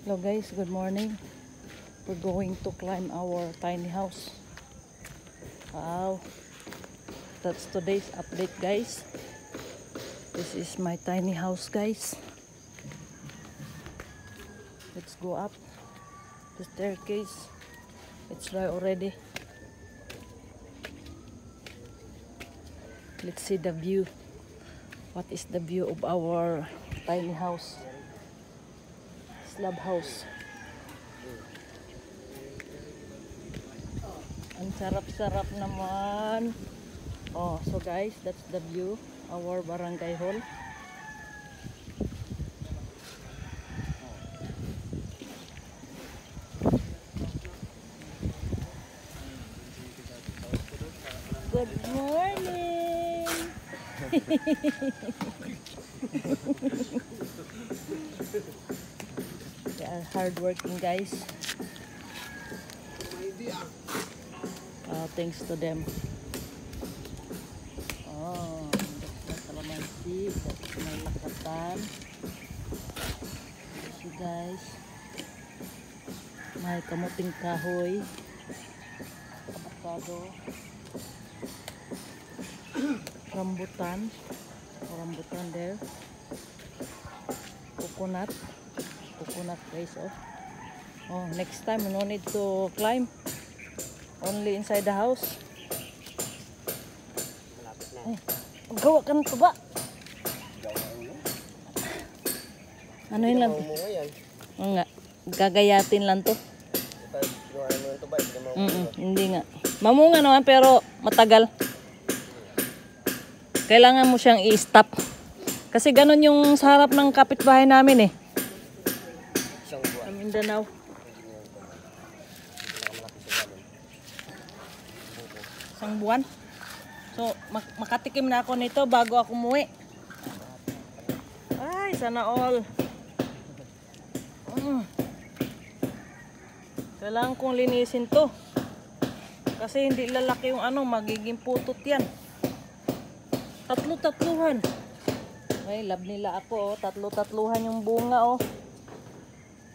Hello guys, good morning. We're going to climb our tiny house. Wow, that's today's update guys. This is my tiny house guys. Let's go up the staircase. It's dry already. Let's see the view. What is the view of our tiny house? Slab house. Ang sarap-sarap naman. Oh, so guys, that's the view. Our barangay hall. Good morning. They are hardworking guys. Thanks to them. Oh, that's the kalamansi. That's my lakatan. So guys, may kamuting kahoy, avocado, rambutan there, coconut guys. Oh, next time no need to climb, only inside the house. Ay, gawa ka ng tuba. Ano yun lang? Nga, gagayatin lang to. Hindi nga. Mamunga naman pero matagal. Kailangan mo siyang i-stop. Kasi ganun yung sa harap ng kapitbahay namin eh. Sa Mindanao. Isang buwan. So, makatikim na ako nito bago ako umuwi. Ay, sana all. Kailangan kong linisin to. Kasi hindi lalaki yung magiging putot yan. Tatlo-tatluhan. Ay, love nila ako. Tatlo-tatluhan yung bunga oh.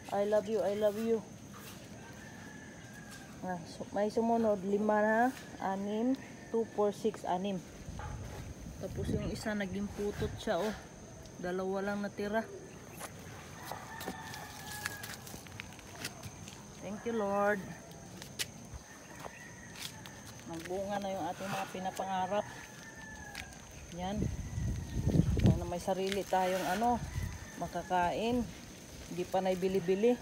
I love you, I love you. May sumunod, 5 na, 6, 2, 4, 6, 6. Tapos yung isa naging putot siya oh. 2 lang natira. Thank you Lord. Nagbunga na yung ating mga pinapangarap. Yan. Na may sarili tayong makakain. Hindi pa na ibili-bili.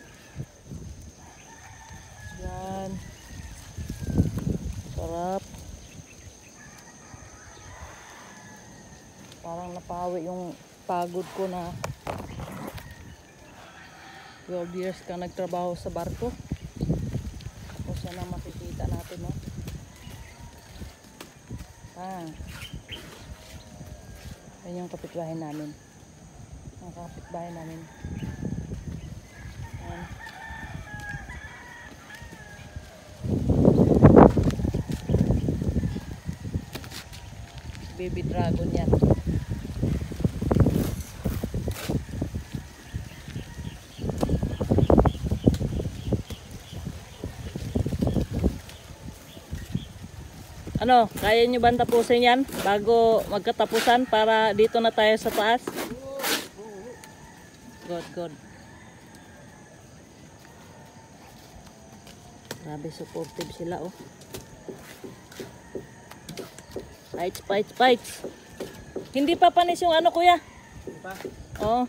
Yan. Sarap. Parang napawi yung pagod ko na 12 years ka nagtrabaho sa barko. Tapos yan ang makikita natin no. Yan yung kapitbahay namin. Ang kapitbahay namin. Yan. Baby dragon yan. Kaya nyo ba tapusin yan bago magkatapusan para dito na tayo sa taas? Good. Grabe supportive sila oh. Fights. Hindi pa panis yung kuya? Hindi pa? Oo.